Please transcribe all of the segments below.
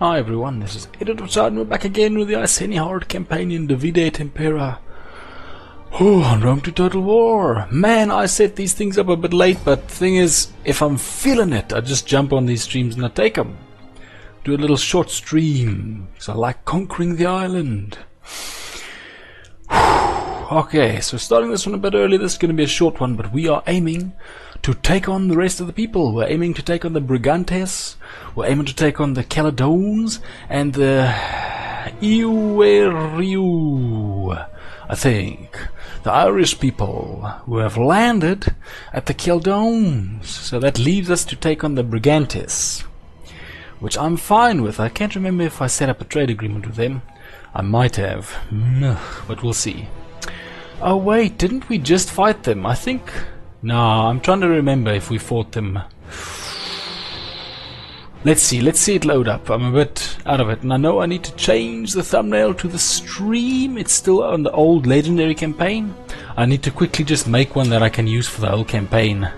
Hi everyone, this is Editor and we're back again with the Iceni hard campaign in Divide Impera. On Rome to Total War. Man, I set these things up a bit late, but the thing is, if I'm feeling it, I just jump on these streams and I take them. Do a little short stream, because I like conquering the island. Okay, so starting this one a bit early, this is going to be a short one, but we are aiming to take on the rest of the people. We're aiming to take on the Brigantes, we're aiming to take on the Caledones, and the Iweriu, I think. The Irish people who have landed at the Caledones. So that leaves us to take on the Brigantes, which I'm fine with. I can't remember if I set up a trade agreement with them. I might have, but we'll see. Oh wait, didn't we just fight them? I think... No, I'm trying to remember if we fought them. Let's see it load up. I'm a bit out of it, and I know I need to change the thumbnail to the stream. It's still on the old legendary campaign. I need to quickly just make one that I can use for the whole campaign.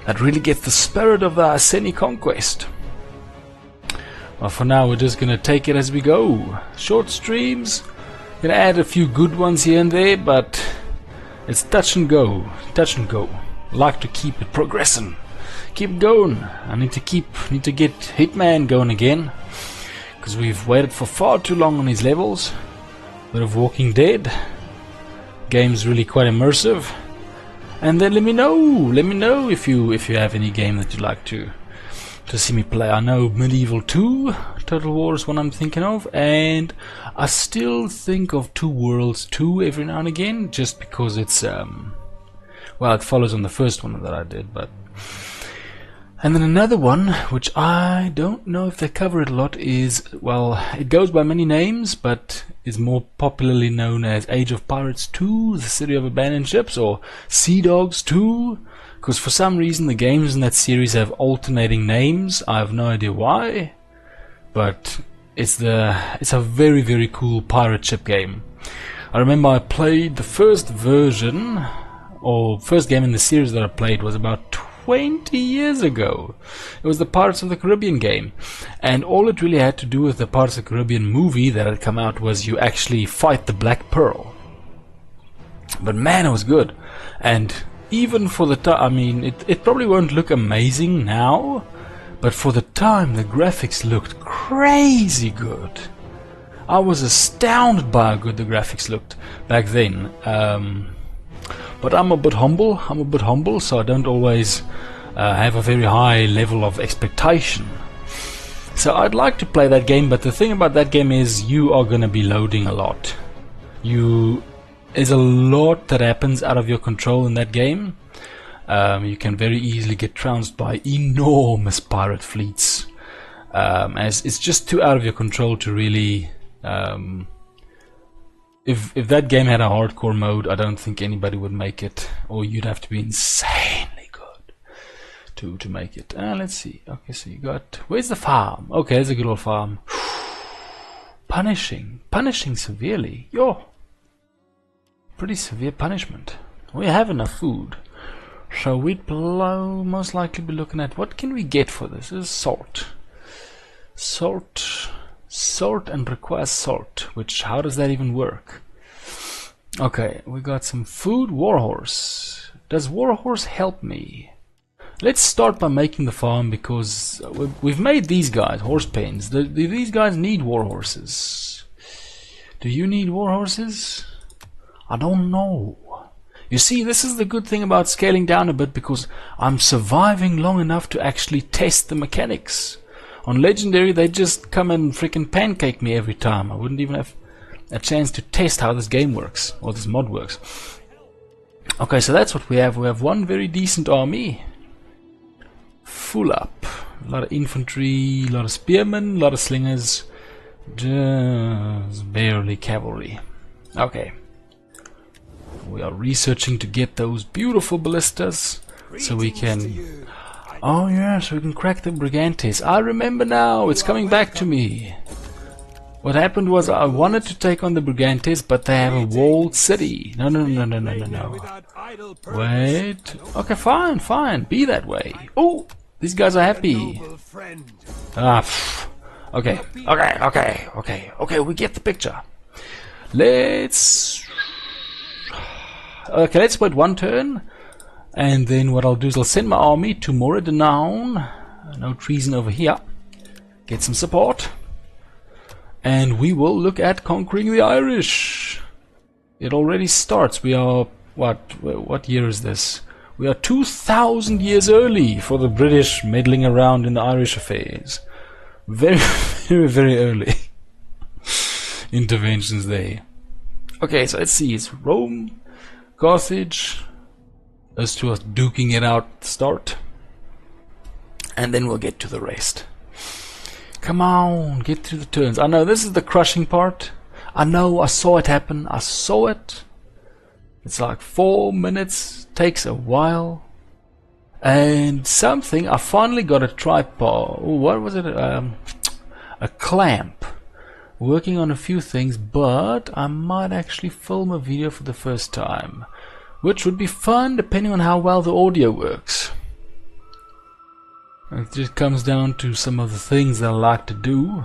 That really gets the spirit of the Iceni conquest. Well, for now we're just gonna take it as we go. Short streams. Gonna add a few good ones here and there, but it's touch and go. Touch and go. Like to keep it progressing. Keep it going. I need to get Hitman going again, because we've waited for far too long on these levels. Bit of Walking Dead. Game's really quite immersive. And then let me know if you have any game that you'd like to see me play. I know Medieval 2 Total War is one I'm thinking of, and I still think of Two Worlds 2 every now and again, just because it's well, it follows on the first one that I did. But and then another one which I don't know if they cover it a lot is, well, it goes by many names, but is more popularly known as Age of Pirates 2, The City of Abandoned Ships, or Sea Dogs 2. Because for some reason the games in that series have alternating names. I have no idea why, but it's a very, very cool pirate ship game. I remember I played the first version, or first game in the series that I played was about 20 years ago. It was the Pirates of the Caribbean game, and all it really had to do with the Pirates of the Caribbean movie that had come out was you actually fight the Black Pearl. But man, it was good. And even for the time, I mean, it probably won't look amazing now, but for the time the graphics looked crazy good. I was astounded by how good the graphics looked back then. But I'm a bit humble, so I don't always have a very high level of expectation. So I'd like to play that game, but the thing about that game is you are going to be loading a lot. There's a lot that happens out of your control in that game. You can very easily get trounced by enormous pirate fleets, as it's just too out of your control to really... If that game had a hardcore mode, I don't think anybody would make it, or you'd have to be insanely good to make it. Let's see. Okay, so you got... Where's the farm? Okay, there's a good old farm. Punishing severely. Yo! Pretty severe punishment. We have enough food, so we'd most likely be looking at what can we get for this. This is salt, and requires salt. Which, how does that even work? Okay, we got some food. Warhorse. Does Warhorse help me? Let's start by making the farm, because we've made these guys horse pens. These guys need warhorses. Do you need warhorses? I don't know. You see, this is the good thing about scaling down a bit, because I'm surviving long enough to actually test the mechanics. On Legendary, they just come and freaking pancake me every time. I wouldn't even have a chance to test how this game works, or this mod works. Okay, so that's what we have. We have one very decent army. Full up. A lot of infantry, a lot of spearmen, a lot of slingers. Just barely cavalry. Okay. We are researching to get those beautiful ballistas, so we can... Oh yeah, so we can crack the Brigantes. I remember now, it's coming back to me. What happened was I wanted to take on the Brigantes, but they have a walled city. No. Wait. Okay, fine. Be that way. Oh, these guys are happy. Okay, we get the picture. Let's wait one turn, and then what I'll do is I'll send my army to Moradinown. No treason over here. Get some support, and we will look at conquering the Irish. It already starts. We are what year is this? We are 2,000 years early for the British meddling around in the Irish affairs. Very, very, very early interventions there. Okay, so let's see. It's Rome, Carthage. Those two are duking it out at the start. And then we'll get to the rest. Come on, get through the turns. I know this is the crushing part. I know, I saw it happen. I saw it. It's like 4 minutes. Takes a while. And something, I finally got a tripod. What was it? A clamp. Working on a few things, but I might actually film a video for the first time, which would be fun depending on how well the audio works. It just comes down to some of the things that I like to do,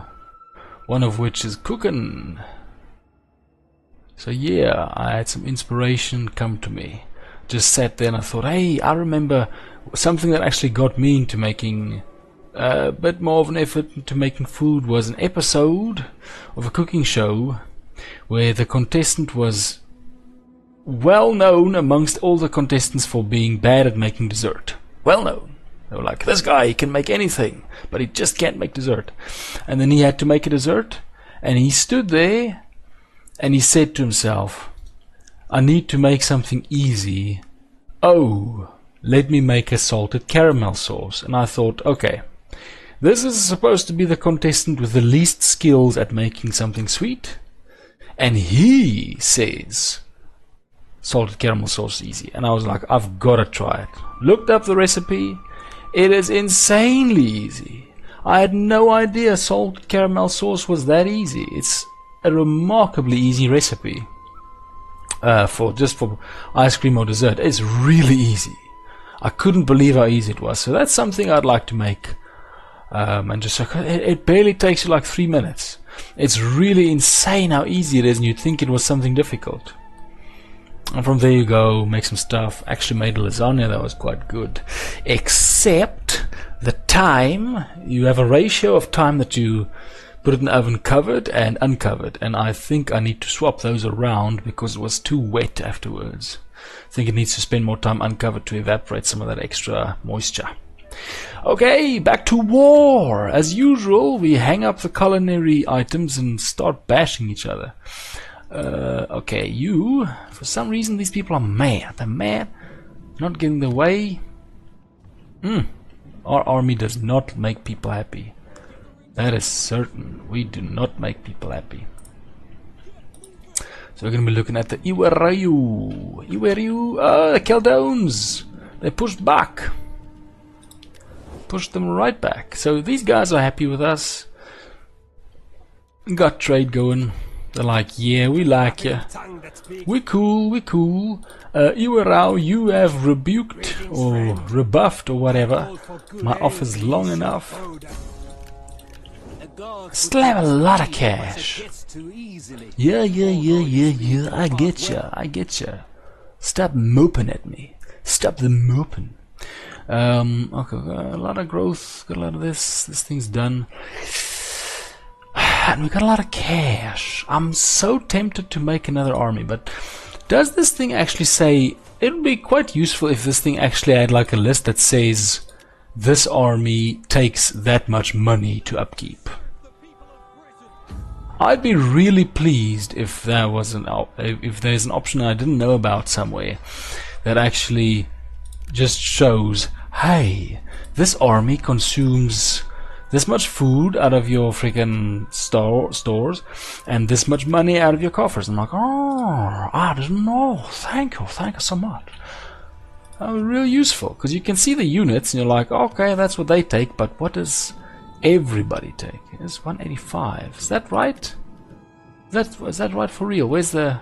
one of which is cooking. So yeah, I had some inspiration come to me. Just sat there and I thought, hey, I remember something that actually got me into making a bit more of an effort into making food was an episode of a cooking show where the contestant was well known amongst all the contestants for being bad at making dessert. Well known. They were like, this guy, he can make anything, but he just can't make dessert. And then he had to make a dessert, and he stood there and he said to himself, I need to make something easy. Oh, let me make a salted caramel sauce. And I thought, okay, this is supposed to be the contestant with the least skills at making something sweet, and he says salted caramel sauce is easy. And I was like, I've got to try it. Looked up the recipe. It is insanely easy. I had no idea salted caramel sauce was that easy. It's a remarkably easy recipe for ice cream or dessert. It's really easy. I couldn't believe how easy it was. So that's something I'd like to make. And just it barely takes you like 3 minutes. It's really insane how easy it is, and you'd think it was something difficult. And from there you go, make some stuff. Actually made a lasagna that was quite good. Except the time, you have a ratio of time that you put it in the oven covered and uncovered. And I think I need to swap those around because it was too wet afterwards. I think it needs to spend more time uncovered to evaporate some of that extra moisture. Okay, back to war. As usual, we hang up the culinary items and start bashing each other. Okay, you, for some reason these people are mad. They're mad, not getting their way. Our army does not make people happy. That is certain. We do not make people happy. So we're going to be looking at the Iwerayu. The Caldones. They pushed back. Pushed them right back. So these guys are happy with us. Got trade going. They're like, yeah, we like you. We cool. Iwerau, you have rebuked or rebuffed or whatever my offers long enough. Still have a lot of cash. Yeah, I get ya. Stop moping at me. Stop the moping. Okay, got a lot of growth, got a lot of this thing's done. And we got a lot of cash. I'm so tempted to make another army, but does this thing actually say, it would be quite useful if this thing actually had like a list that says this army takes that much money to upkeep. I'd be really pleased if there was if there's an option I didn't know about somewhere that actually just shows, hey, this army consumes this much food out of your freaking stores and this much money out of your coffers. I'm like, oh, I didn't know. Thank you so much. That was real useful because you can see the units and you're like, okay, that's what they take, but what does everybody take? It's 185. Is that right? Is that right for real? Where's the...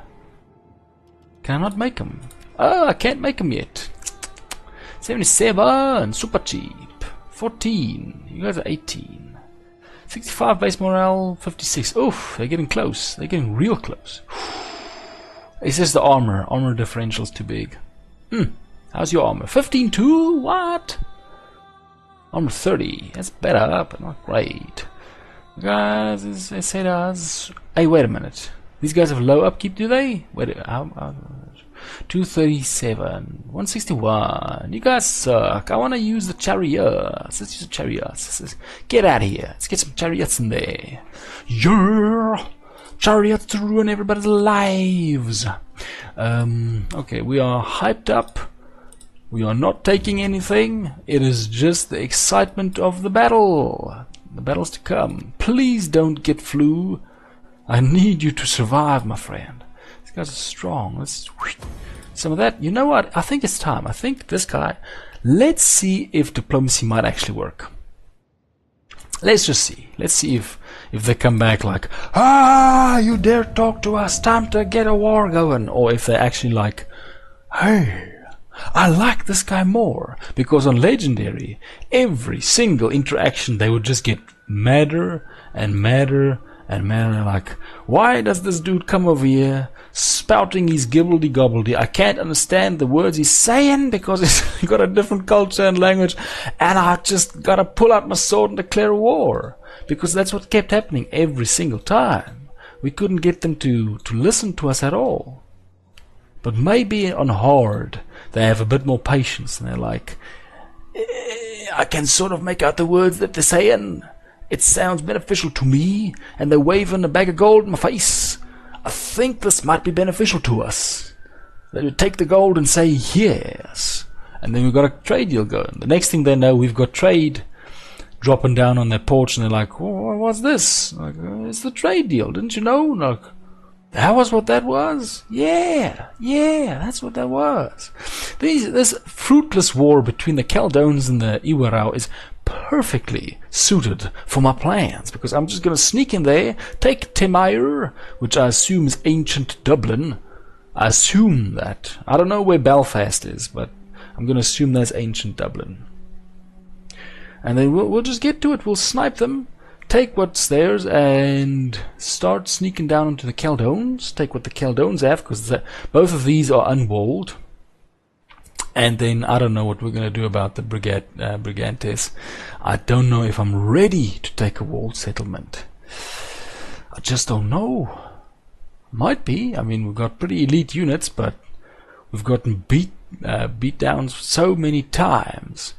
Can I not make them? Oh, I can't make them yet. 77, super cheap. 14, you guys are 18. 65 base morale, 56. Oof, they're getting close. They're getting real close. It's just the armor. Armor differential's too big. How's your armor? 15 too? What? Armor 30. That's better, but not great. Guys, it does. Hey, wait a minute. These guys have low upkeep, do they? Wait, 237, 161. You guys suck. I want to use the chariots. Let's use the chariots. Get out of here. Let's get some chariots in there. Yeah! Chariots to ruin everybody's lives. Okay, we are hyped up. We are not taking anything. It is just the excitement of the battle. The battles to come. Please don't get flu. I need you to survive, my friend. These guys are strong. Let's some of that. You know what? I think it's time. I think this guy. Let's see if diplomacy might actually work. Let's just see. Let's see if they come back like, you dare talk to us, time to get a war going. Or if they're actually like, hey, I like this guy more. Because on Legendary, every single interaction they would just get madder and madder and madder. Like, why does this dude come over here spouting his gibbledy gobbledy? I can't understand the words he's saying because he's got a different culture and language, and I just gotta pull out my sword and declare war. Because that's what kept happening every single time. We couldn't get them to listen to us at all. But maybe on hard, they have a bit more patience and they're like, I can sort of make out the words that they're saying. It sounds beneficial to me, and they're waving a bag of gold in my face. I think this might be beneficial to us. They would take the gold and say yes. And then we've got a trade deal going. The next thing they know, we've got trade dropping down on their porch, and they're like, what's this? Like, it's the trade deal, didn't you know? Like, that was what that was? Yeah, that's what that was. This fruitless war between the Caldones and the Iwarau is perfectly suited for my plans, because I'm just going to sneak in there, take Temire, which I assume is ancient Dublin. I assume that. I don't know where Belfast is, but I'm going to assume that's ancient Dublin. And then we'll just get to it. We'll snipe them, take what's theirs, and start sneaking down into the Caldones. Take what the Caldones have, because both of these are unwalled. And then I don't know what we're going to do about the Brigantes. I don't know if I'm ready to take a walled settlement. I just don't know. Might be. I mean, we've got pretty elite units, but we've gotten beat down so many times.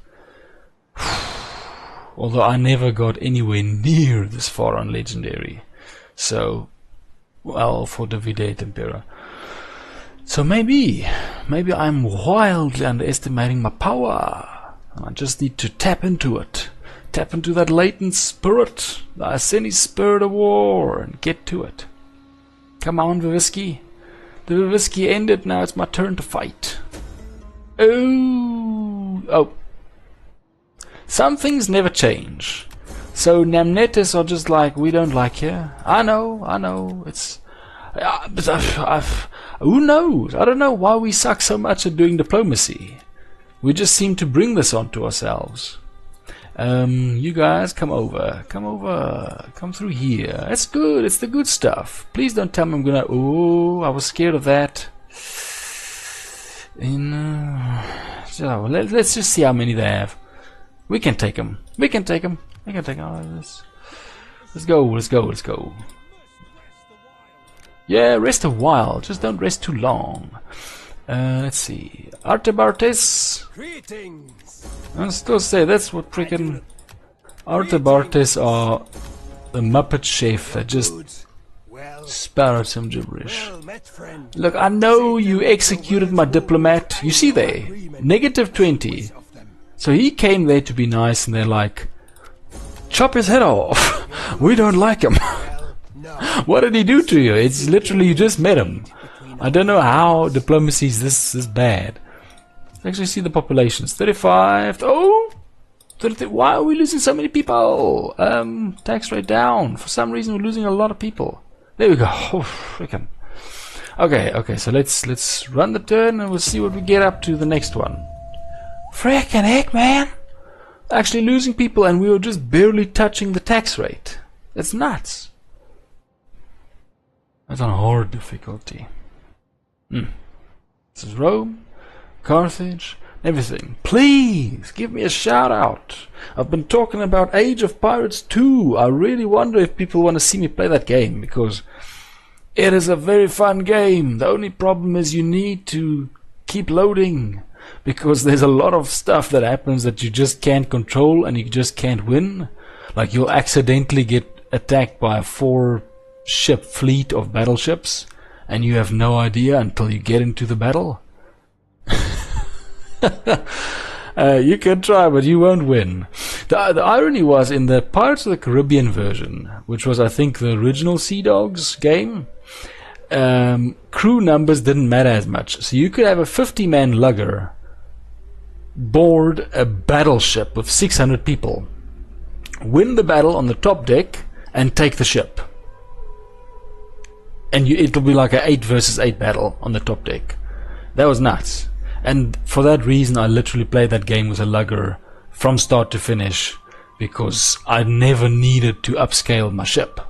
Although I never got anywhere near this far on Legendary. So, well, for the Vidate Impera. So maybe I'm wildly underestimating my power. And I just need to tap into it. Tap into that latent spirit, the Iceni spirit of war, and get to it. Come on, Vivisky. The Vivisky ended, now it's my turn to fight. Oh. Some things never change. So Namnetis are just like, we don't like you. I know. It's... who knows? I don't know why we suck so much at doing diplomacy. We just seem to bring this onto ourselves. You guys, come over. Come through here. That's good. It's the good stuff. Please don't tell me I'm gonna... Oh, I was scared of that. So, let's just see how many they have. We can take them. Let's go. Yeah, rest a while. Just don't rest too long. Let's see. Artabartes. Greetings. I still say that's what freaking Artabartes are. The Muppet chef that just spat out some gibberish. Look, I know you executed my diplomat. You see there, -20. So he came there to be nice, and they're like, chop his head off. We don't like him. What did he do to you? It's literally you just met him. I don't know how diplomacy is this bad. Let's actually see the populations. 35. Oh! 30, why are we losing so many people? Tax rate down. For some reason we're losing a lot of people. There we go. Oh, freaking. Okay, so let's run the turn and we'll see what we get up to the next one. Frickin' heck, man! actually losing people, and we were just barely touching the tax rate. That's nuts. That's on hard difficulty. This is Rome, Carthage, everything. Please give me a shout out. I've been talking about Age of Pirates 2. I really wonder if people want to see me play that game, because it is a very fun game. The only problem is you need to keep loading, because there's a lot of stuff that happens that you just can't control and you just can't win. Like, you'll accidentally get attacked by a 4-ship fleet of battleships and you have no idea until you get into the battle. You can try, but you won't win. The irony was, in the Pirates of the Caribbean version, which was I think the original Sea Dogs game, crew numbers didn't matter as much. So you could have a 50-man lugger board a battleship with 600 people, win the battle on the top deck, and take the ship. And it'll be like an 8 versus 8 battle on the top deck. That was nuts. And for that reason, I literally played that game with a lugger from start to finish, because I never needed to upscale my ship.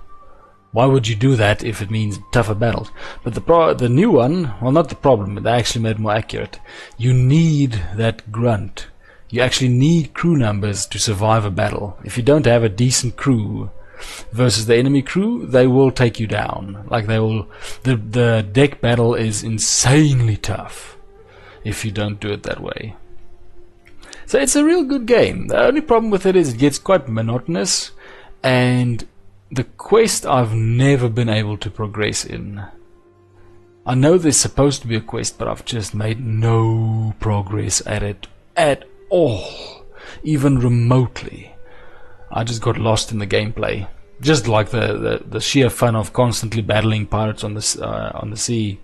Why would you do that if it means tougher battles? But the new one, well, not the problem, but they actually made it more accurate. You need that grunt. You actually need crew numbers to survive a battle. If you don't have a decent crew versus the enemy crew, they will take you down. Like, they will. The deck battle is insanely tough if you don't do it that way. So it's a real good game. The only problem with it is it gets quite monotonous, and the quest I've never been able to progress in. I know there's supposed to be a quest, but I've just made no progress at it at all, even remotely. I just got lost in the gameplay, just like the sheer fun of constantly battling pirates on the sea,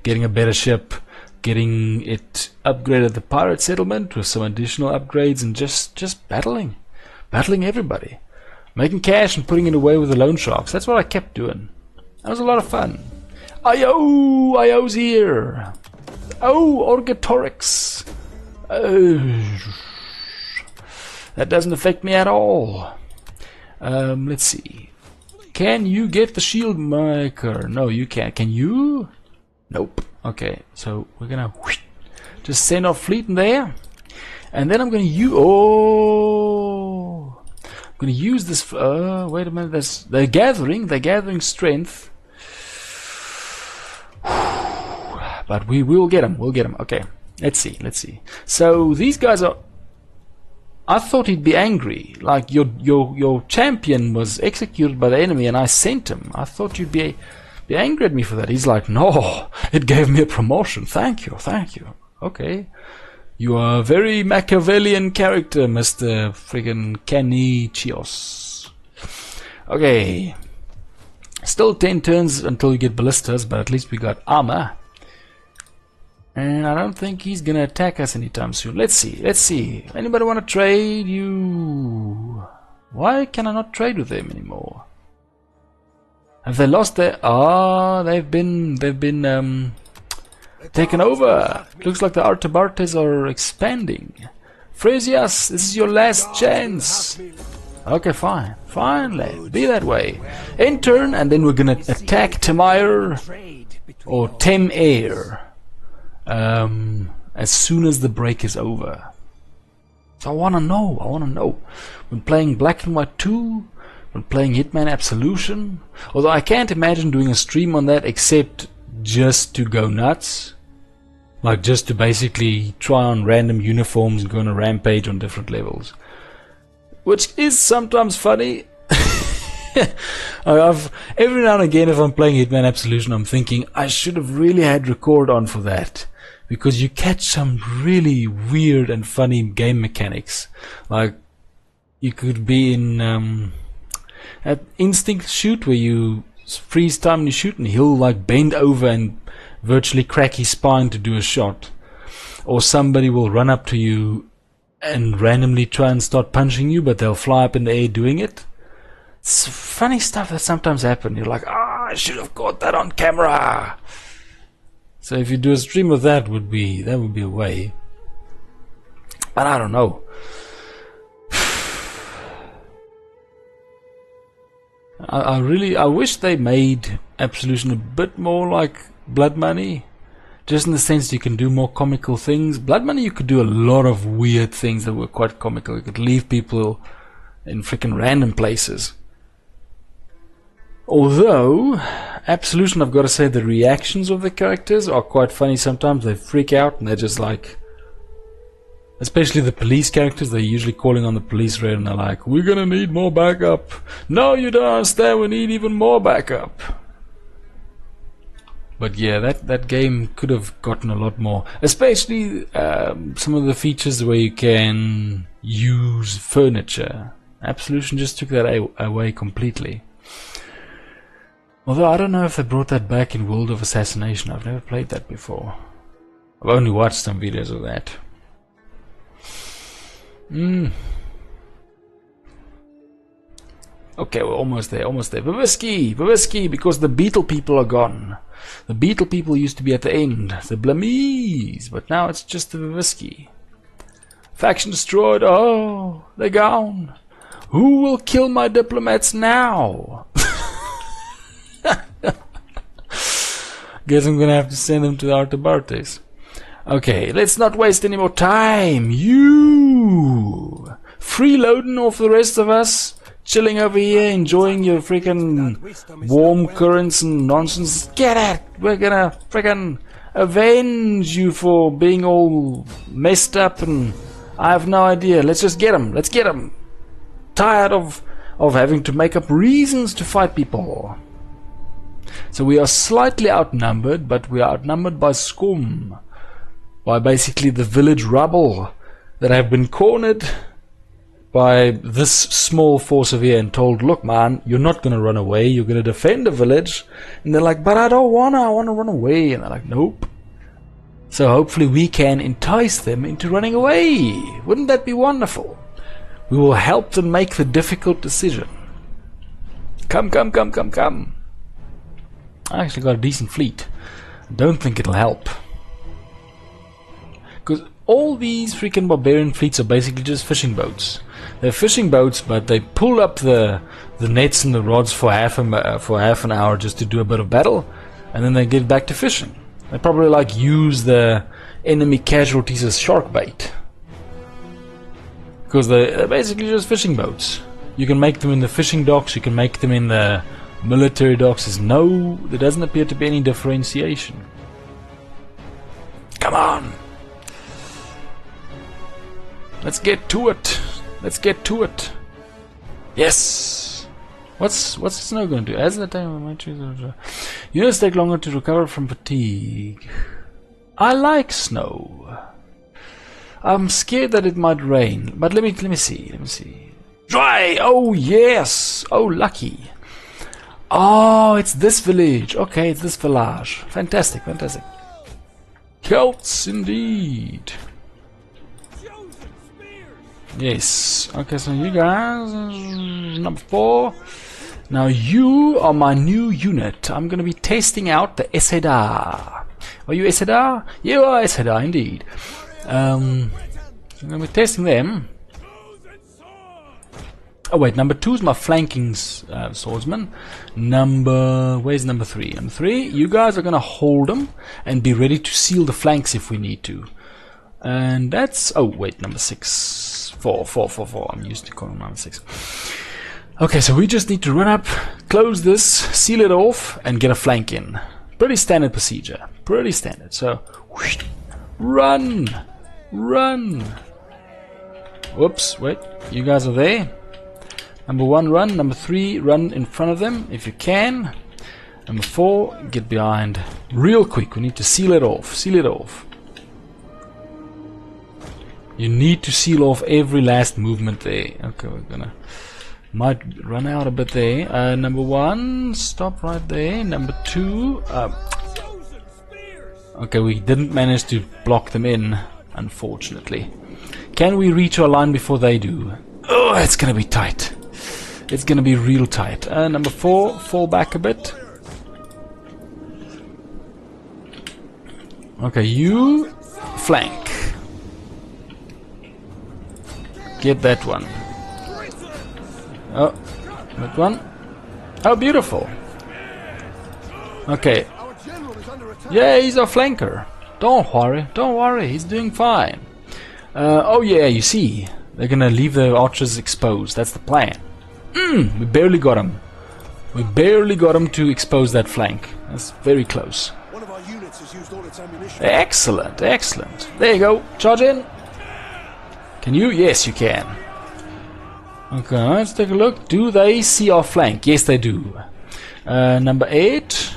getting a better ship, getting it upgraded at the pirate settlement with some additional upgrades, and just battling everybody, making cash and putting it away with the loan sharks. That's what I kept doing. That was a lot of fun. IO's here. Oh, Orgatorix. That doesn't affect me at all. Let's see. Can you get the shield maker? No, you can't. Can you? Nope. Okay, so we're gonna just send our fleet in there, and then I'm gonna use. Oh, I'm gonna use this. Wait a minute. They're gathering strength. But we will get them. We'll get them. Okay. Let's see. So these guys are. I thought he'd be angry. Like, your champion was executed by the enemy, and I sent him. I thought you'd be angry at me for that. He's like, no, it gave me a promotion. Thank you. Okay. You are a very Machiavellian character, Mr. friggin' Canicios. Okay. Still 10 turns until you get ballistas, but at least we got armor. And I don't think he's gonna attack us anytime soon. Let's see. Anybody wanna trade? You? Why can I not trade with them anymore? Have they lost their... they've been taken over. Looks like the Artabartes are expanding. Fresias, this is your last chance. Okay, fine, lad. Be that way. In turn, and then we're gonna attack Temire or Tem-Air as soon as the break is over. So I wanna know. When playing Black and White 2, when playing Hitman Absolution, although I can't imagine doing a stream on that except just to go nuts, like just to basically try on random uniforms and go on a rampage on different levels, which is sometimes funny. Every now and again, if I'm playing Hitman Absolution, I'm thinking I should have really had record on for that, because you catch some really weird and funny game mechanics. Like, you could be in at instinct shoot, where you freeze time and you shoot, and he'll like bend over and virtually crack his spine to do a shot, or somebody will run up to you and randomly try and start punching you, but they'll fly up in the air doing it. It's funny stuff that sometimes happen. You're like, I should have caught that on camera. So if you do a stream of that, would be a way. But I don't know. I wish they made Absolution a bit more like Blood Money. Just in the sense you can do more comical things. Blood Money, you could do a lot of weird things that were quite comical. You could leave people in freaking random places. Although, Absolution, I've got to say, the reactions of the characters are quite funny sometimes. They freak out and they're just like... Especially the police characters, they're usually calling on the police raid and they're like, we're gonna need more backup. No, you don't understand, we need even more backup. But yeah, that game could have gotten a lot more. Especially some of the features where you can use furniture. Absolution just took that away completely. Although I don't know if they brought that back in World of Assassination. I've never played that before. I've only watched some videos of that. Okay, we're almost there, almost there. Bavisky, because the Beetle people are gone. The Beetle people used to be at the end, the Blamies, but now it's just the Bavisky. Faction destroyed, oh, they're gone. Who will kill my diplomats now? Guess I'm gonna have to send them to the Artabartes. Okay, let's not waste any more time. You freeloading off the rest of us, chilling over here, enjoying your freaking warm currents and nonsense. Get it! We're gonna freaking avenge you for being all messed up, and I have no idea. Let's just get him. Let's get him. Tired of having to make up reasons to fight people. So we are slightly outnumbered, but we are outnumbered by scum. By basically the village rubble that have been cornered by this small force of here and told, look man, you're not going to run away, you're going to defend the village. And they're like, but I don't wanna, I want to run away. And they're like, nope. So hopefully we can entice them into running away. Wouldn't that be wonderful? We will help them make the difficult decision. Come, come, come, come, come. I actually got a decent fleet. Don't think it'll help. Because all these freaking barbarian fleets are basically just fishing boats. They're fishing boats, but they pull up the nets and the rods for half an hour just to do a bit of battle, and then they get back to fishing. They probably like use the enemy casualties as shark bait. Because they're basically just fishing boats. You can make them in the fishing docks, you can make them in the military docks. There doesn't appear to be any differentiation. Come on! Let's get to it. Let's get to it. Yes. What's the snow going to do? As the time of my choose, units take longer to recover from fatigue. I like snow. I'm scared that it might rain, but let me see. Let me see. Dry. Oh yes. Oh lucky. Oh, it's this village. Okay, it's this village. Fantastic, fantastic. Celts indeed. Yes. Okay, so you guys, number 4. Now you are my new unit. I'm going to be testing out the Eseda. Are you Eseda? You are Eseda, indeed. I'm going to be testing them. Oh wait, number 2 is my flanking swordsman. Where's number 3? Number 3, you guys are going to hold them and be ready to seal the flanks if we need to. And that's, oh wait, number 6. 4. I'm used to calling number 6. Okay, so we just need to run up, close this, seal it off, and get a flank in. Pretty standard procedure. Pretty standard. So, whoosh, run! Run! Whoops, wait. You guys are there. Number 1, run. Number 3, run in front of them if you can. Number 4, get behind. Real quick, we need to seal it off. Seal it off. You need to seal off every last movement there. Okay, we're gonna... might run out a bit there. Number 1, stop right there. Number 2... okay, we didn't manage to block them in, unfortunately. Can we reach our line before they do? Oh, it's gonna be tight. It's gonna be real tight. Number 4, fall back a bit. Okay, you flank. Get that one. Oh, that one. Oh, beautiful. Okay. Yeah, he's our flanker. Don't worry, he's doing fine. Oh yeah, you see, they're gonna leave the archers exposed. That's the plan. We barely got him. We barely got him to expose that flank. That's very close. One of our units has used all its ammunition. Excellent, excellent. There you go. Charge in. Can you? Yes, you can. Okay, let's take a look. Do they see our flank? Yes, they do. Number 8.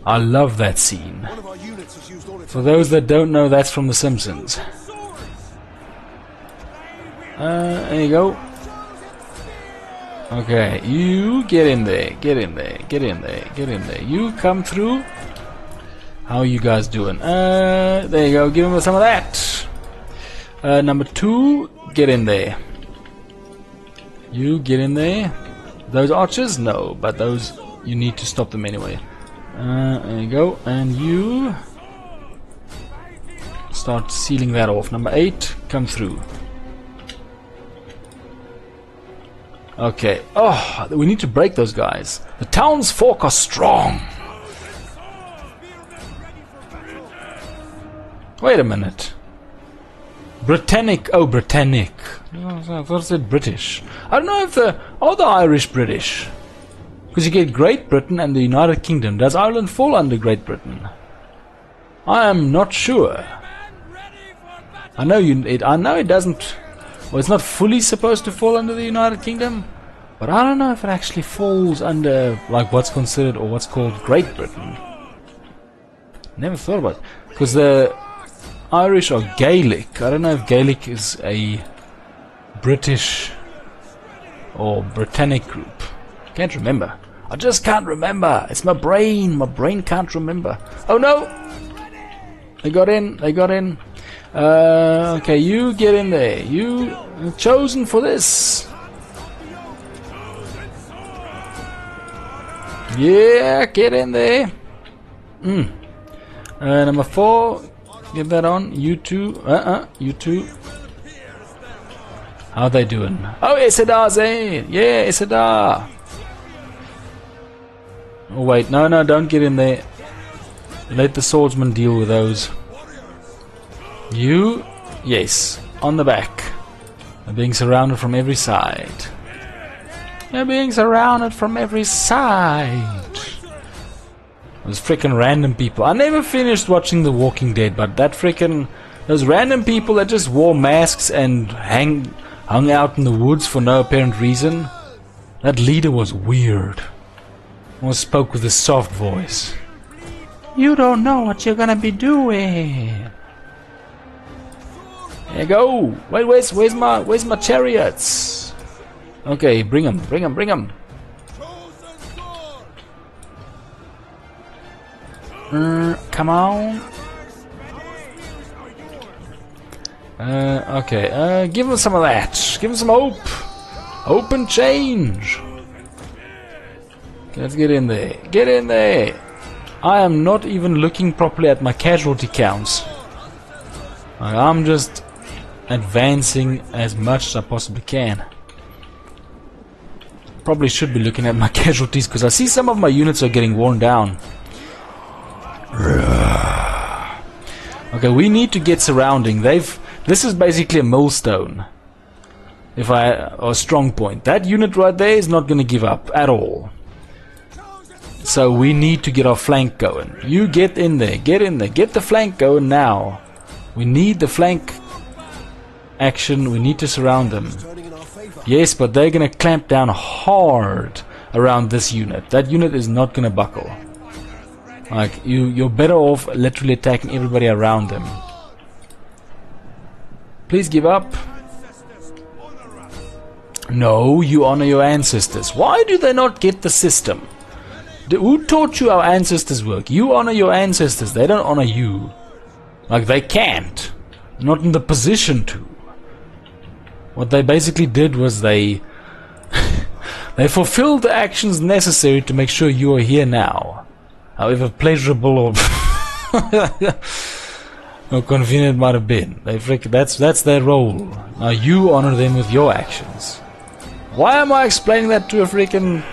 I love that scene. One of our units has used all its For those that don't know, that's from The Simpsons. There you go. Okay, you get in there, get in there, get in there, get in there. You come through. How are you guys doing? There you go, give him some of that. Number 2, get in there. You get in there. Those archers? No, but those, you need to stop them anyway. There you go, and you start sealing that off. Number 8, come through. Okay. Oh, we need to break those guys. The townsfolk are strong. Wait a minute. Britannic. Oh, Britannic. I thought it said British. I don't know if are the Irish British. Because you get Great Britain and the United Kingdom. Does Ireland fall under Great Britain? I am not sure. I know it doesn't. Well, it's not fully supposed to fall under the United Kingdom, but I don't know if it actually falls under like what's considered or what's called Great Britain. Never thought about it. Because the Irish are Gaelic. I don't know if Gaelic is a British or Britannic group. Can't remember. I just can't remember. It's my brain. My brain can't remember. Oh no! They got in. They got in. Okay, you get in there. You are chosen for this. Yeah, get in there. Number 4, get that on. You two. You two. How they doing? Oh, Isedar's in. Yeah, Isedar. Oh wait, no, don't get in there. Let the swordsman deal with those. You, yes, on the back. They're being surrounded from every side. They're being surrounded from every side. Those freaking random people. I never finished watching The Walking Dead, but that freaking those random people that just wore masks and hung out in the woods for no apparent reason. That leader was weird. Almost spoke with a soft voice. You don't know what you're gonna be doing. There you go. Wait, where's my chariots? Okay, bring them. Come on. Okay. Give them some of that. Give them some hope. Hope and change. Let's get in there. Get in there. I am not even looking properly at my casualty counts. I'm just advancing as much as I possibly can. Probably should be looking at my casualties because I see some of my units are getting worn down. Okay, we need to get surrounding. This is basically a millstone. Or a strong point. That unit right there is not going to give up at all. So we need to get our flank going. You get in there. Get in there. Get the flank going now. We need the flank action. We need to surround them. Yes, but they're going to clamp down hard around this unit. That unit is not going to buckle. Like, you're better off literally attacking everybody around them. Please give up. No, you honor your ancestors. Why do they not get the system? Who taught you how ancestors work? You honor your ancestors. They don't honor you. Like, they can't. Not in the position to. What they basically did was they fulfilled the actions necessary to make sure you are here now. However pleasurable or or convenient it might have been. That's their role. Now you honor them with your actions. Why am I explaining that to a freaking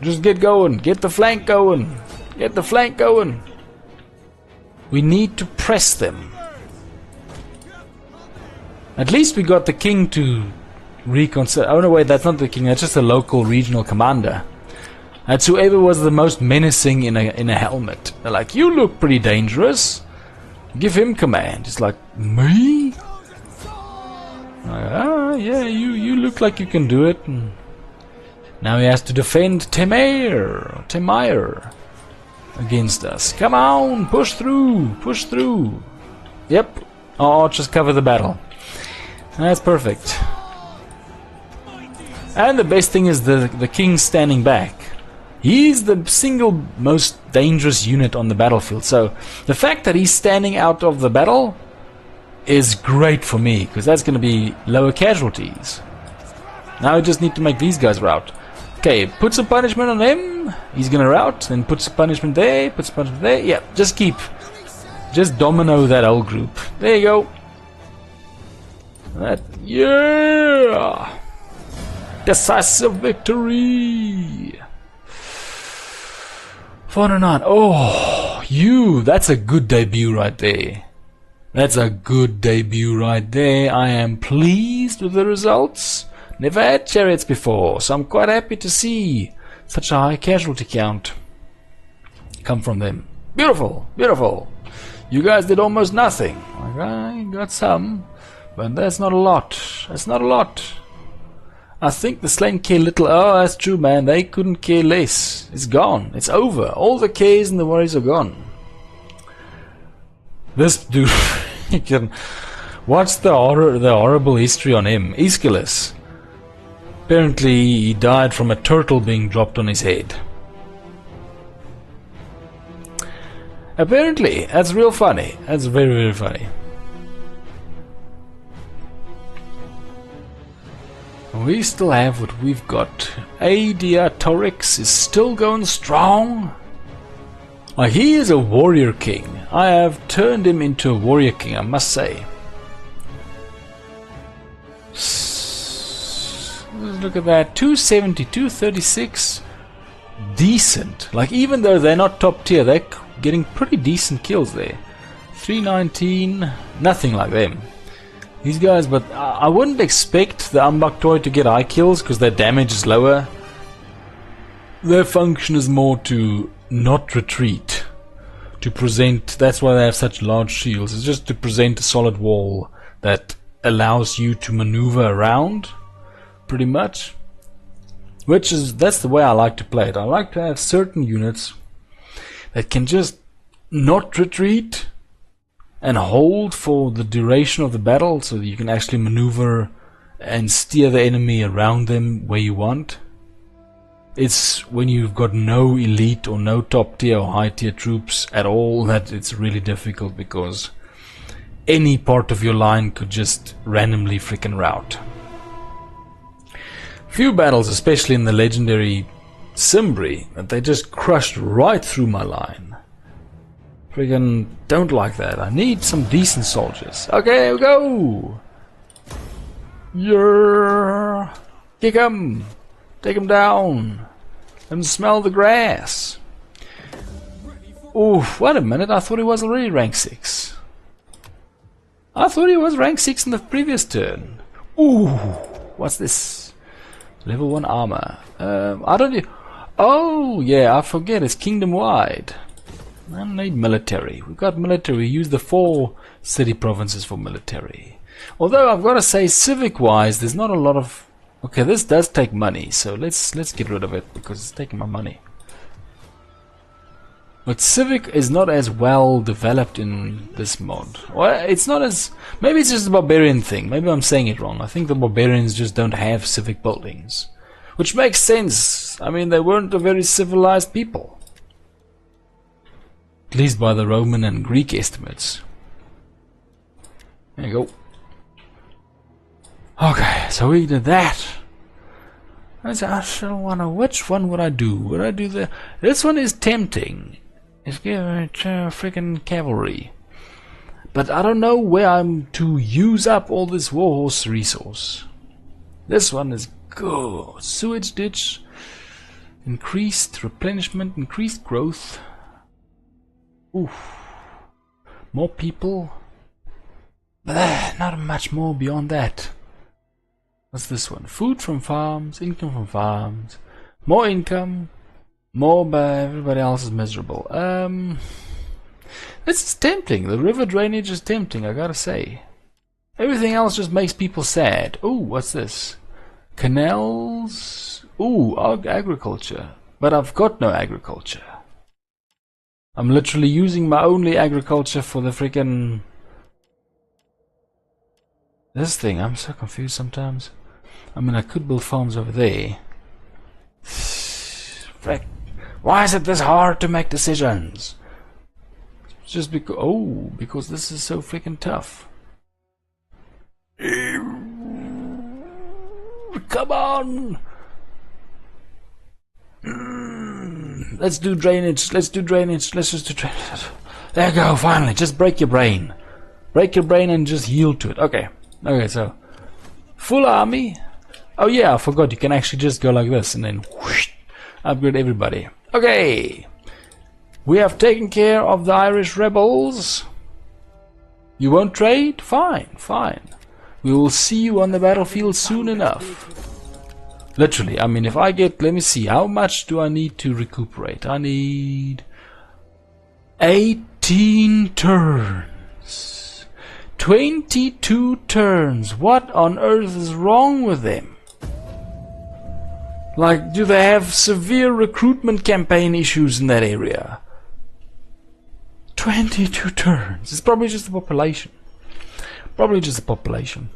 Just get going. Get the flank going. Get the flank going. We need to press them. At least we got the king to reconsider. Oh no, wait, that's not the king. That's just a local regional commander. That's whoever was the most menacing in a helmet. They're like, you look pretty dangerous. Give him command. It's like, me? Like, ah, yeah, you look like you can do it. And now he has to defend Temire against us. Come on, push through, push through. Yep, our archers cover the battle. That's perfect. And the best thing is the king standing back. He's the single most dangerous unit on the battlefield. So the fact that he's standing out of the battle is great for me, because that's going to be lower casualties. Now I just need to make these guys rout. Okay, put some punishment on him. He's going to rout. Then put some punishment there. Put some punishment there. Yeah, just domino that whole group. There you go. Yeah! Decisive victory! 409. Oh, that's a good debut right there. That's a good debut right there. I am pleased with the results. Never had chariots before, so I'm quite happy to see such a high casualty count come from them. Beautiful, beautiful. You guys did almost nothing. Like, I got some. But that's not a lot. That's not a lot. I think the slain care little. Oh, that's true, man. They couldn't care less. It's gone. It's over. All the cares and the worries are gone. This dude, you can watch the horrible history on him. Aeschylus. Apparently, he died from a turtle being dropped on his head. Apparently, that's real funny. That's very, very funny. We still have what we've got. Adiatorix is still going strong. He is a warrior king. I have turned him into a warrior king, I must say. Let's look at that. 270, 236. Decent. Like, even though they're not top tier, they're getting pretty decent kills there. 319. Nothing like them. These guys, but I wouldn't expect the Ambaktoy to get high kills because their damage is lower. Their function is more to not retreat. To present, that's why they have such large shields. It's just to present a solid wall that allows you to maneuver around, pretty much. That's the way I like to play it. I like to have certain units that can just not retreat and hold for the duration of the battle, so that you can actually maneuver and steer the enemy around them where you want. It's when you've got no elite or no top tier or high tier troops at all that it's really difficult, because any part of your line could just randomly freaking rout. Few battles, especially in the legendary Cimbri, that they just crushed right through my line. Friggin' don't like that. I need some decent soldiers. Okay, we go! Yeah! Kick 'em! Take 'em down! Let 'em smell the grass! Ooh, wait a minute, I thought he was already rank 6. I thought he was rank 6 in the previous turn. Ooh! What's this? Level 1 armor. I don't... Oh, yeah, I forget, it's kingdom-wide. I don't need military. We've got military. We use the 4 city provinces for military. Although I've got to say, civic-wise, there's not a lot of... Okay, this does take money, so let's get rid of it because it's taking my money. But civic is not as well developed in this mod. Well, it's not as... Maybe it's just a barbarian thing. Maybe I'm saying it wrong. I think the barbarians just don't have civic buildings. Which makes sense. I mean, they weren't a very civilized people. At least by the Roman and Greek estimates. There you go. Okay, so we did that. I still wonder which one would I do? Would I do the... This one is tempting. It's freaking cavalry. But I don't know where I'm to use up all this warhorse resource. This one is good. Sewage ditch. Increased replenishment, increased growth. Oof. More people. Not much more beyond that. What's this one? Food from farms, income from farms. More income. More, but everybody else is miserable. This is tempting. The river drainage is tempting, I gotta say. Everything else just makes people sad. Ooh, what's this? Canals. Ooh, agriculture. But I've got no agriculture. I'm literally using my only agriculture for the freaking... This thing, I'm so confused sometimes. I mean, I could build farms over there. Frick. Why is it this hard to make decisions? Just because... Oh, because this is so freaking tough. Come on! Let's do drainage. Let's do drainage. Let's just do drainage. There you go, finally. Just break your brain. Break your brain and just yield to it. Okay. Okay, so... Full army. Oh yeah, I forgot. You can actually just go like this and then... Whoosh, upgrade everybody. Okay. We have taken care of the Irish rebels. You won't trade? Fine, fine. We will see you on the battlefield soon enough. Literally, I mean, if I get... Let me see. How much do I need to recuperate? I need... 18 turns. 22 turns. What on earth is wrong with them? Like, do they have severe recruitment campaign issues in that area? 22 turns. It's probably just the population. Probably just the population.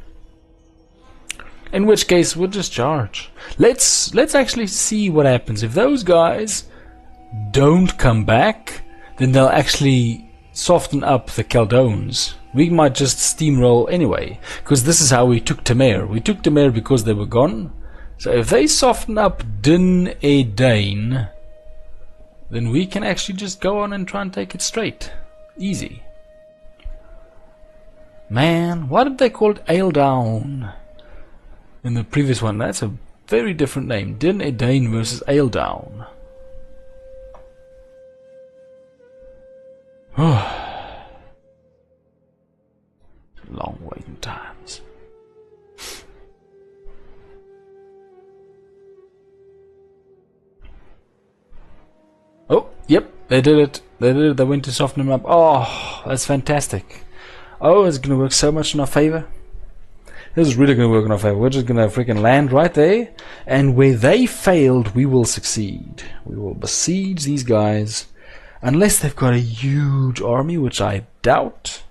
In which case, we'll just charge. Let's actually see what happens. If those guys don't come back, then they'll actually soften up the Caldones. We might just steamroll anyway, because this is how we took Tamer. We took Tamer because they were gone. So if they soften up Din Edain, then we can actually just go on and try and take it straight. Easy. Man, why did they call it Aildown in the previous one? That's a very different name. Din Edain versus Aildown. Long waiting times. Oh, yep, they did it. They did it. They went to soften him up. Oh, that's fantastic. Oh, it's going to work so much in our favor. This is really going to work in our favor. We're just going to freaking land right there. And where they failed, we will succeed. We will besiege these guys. Unless they've got a huge army, which I doubt.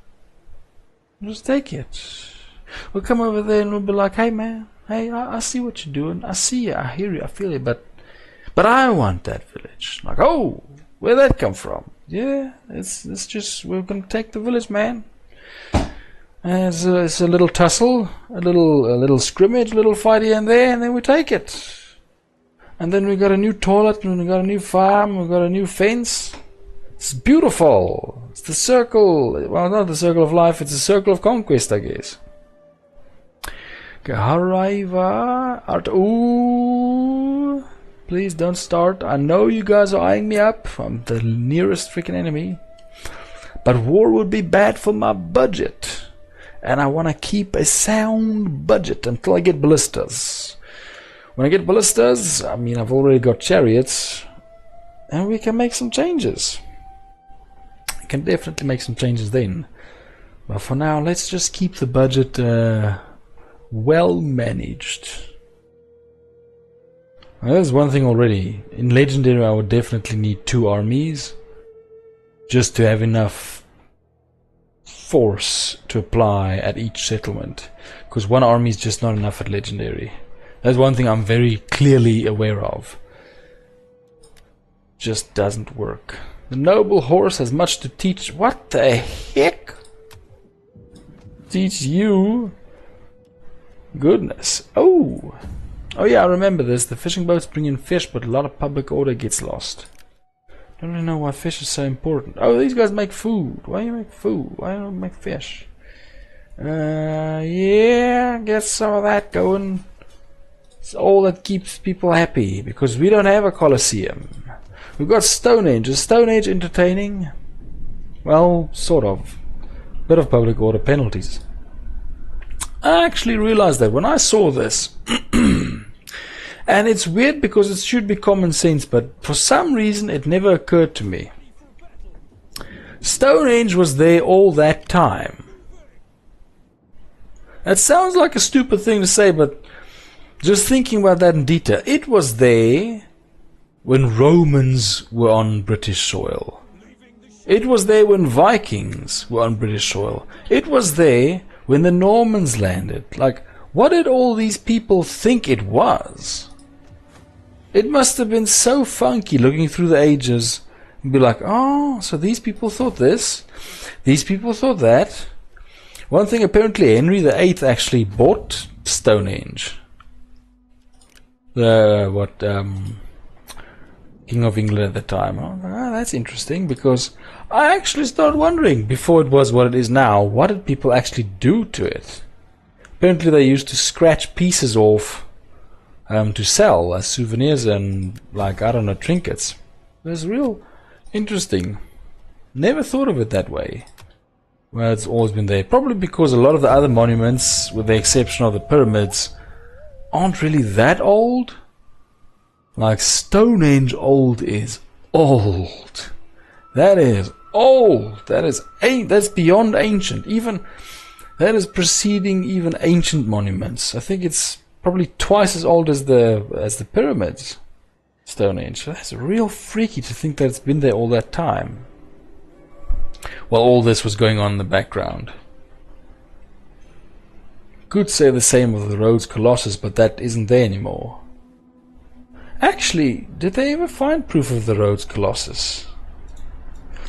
We'll just take it. We'll come over there and we'll be like, hey man, hey, I see what you're doing. I see you, I hear you, I feel you, but I want that village. Like, oh, where'd that come from? Yeah, it's just, we're gonna take the village, man. It's a little tussle, a little scrimmage, a little fight here and there, and then we take it. And then we got a new toilet, and we got a new farm, we got a new fence. It's beautiful. It's the circle. Well, not the circle of life. It's the circle of conquest, I guess. Haraiva. Ooh. Please don't start. I know you guys are eyeing me up. I'm the nearest freaking enemy. But war would be bad for my budget. And I want to keep a sound budget until I get ballistas. When I get ballistas, I mean, I've already got chariots. And we can make some changes. Can definitely make some changes then, but for now let's just keep the budget well managed. Well, there's one thing already. In Legendary I would definitely need 2 armies just to have enough force to apply at each settlement, because 1 army is just not enough at Legendary. That's one thing I'm very clearly aware of. Just doesn't work. The noble horse has much to teach. What the heck? Teach you? Goodness. Oh. Oh yeah, I remember this. The fishing boats bring in fish, but a lot of public order gets lost. Don't really know why fish is so important. Oh, these guys make food. Why do you make food? Why don't you make fish? Yeah, get some of that going. It's all that keeps people happy, because we don't have a Colosseum. We've got Stone Age. Is Stone Age entertaining? Well, sort of. Bit of public order penalties. I actually realized that when I saw this, and it's weird because it should be common sense, but for some reason it never occurred to me. Stone Age was there all that time. That sounds like a stupid thing to say, but just thinking about that in detail, it was there when Romans were on British soil. It was there when Vikings were on British soil. It was there when the Normans landed. Like, what did all these people think it was? It must have been so funky looking through the ages and be like, oh, so these people thought this, these people thought that. One thing, apparently Henry VIII actually bought Stonehenge. King of England at the time. Oh, that's interesting, because I actually started wondering, before it was what it is now, what did people actually do to it? Apparently they used to scratch pieces off to sell as souvenirs and, like, I don't know, trinkets. It was real interesting. Never thought of it that way. Well, it's always been there. Probably because a lot of the other monuments, with the exception of the pyramids, aren't really that old. Like, Stonehenge old is old. That is old. That's beyond ancient. Even that is preceding even ancient monuments. I think it's probably twice as old as the pyramids. Stonehenge. So that's real freaky to think that it's been there all that time. While all this was going on in the background. Could say the same of the Rhodes Colossus, but that isn't there anymore. Actually, did they ever find proof of the Rhodes Colossus?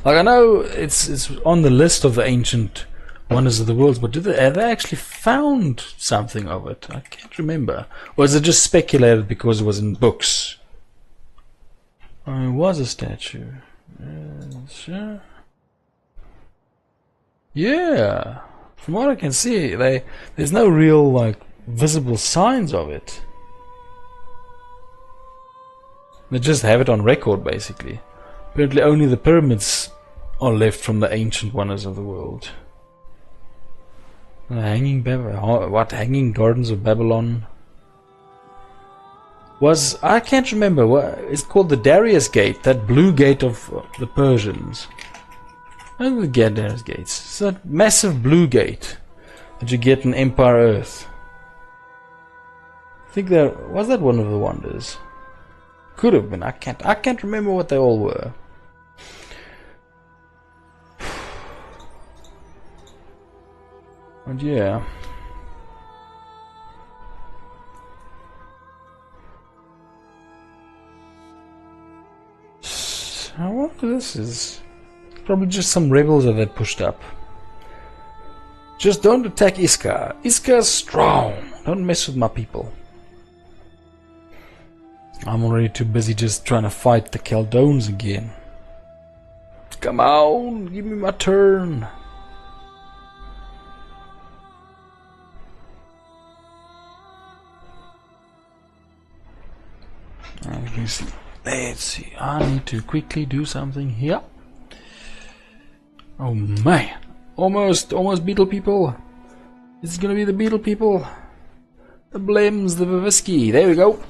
Like, I know it's on the list of the ancient wonders of the world, but have they actually found something of it? I can't remember. Or is it just speculated because it was in books? Oh, it was a statue. Sure. Yeah. From what I can see, there's no real, like, visible signs of it. They just have it on record, basically. Apparently only the pyramids are left from the ancient wonders of the world. Hanging Gardens of Babylon? I can't remember. It's called the Darius Gate, that blue gate of the Persians. And the Darius Gates. It's that massive blue gate that you get in Empire Earth. I think was that one of the wonders? Could have been. I can't remember what they all were. But yeah. I wonder this is probably just some rebels that they pushed up. Just don't attack Iska. Iska's strong. Don't mess with my people. I'm already too busy just trying to fight the Chaldones again. Come on, give me my turn. Let's see. I need to quickly do something here. Oh man, almost beetle people. This is gonna be the beetle people. The Blems, the Vavisky. There we go.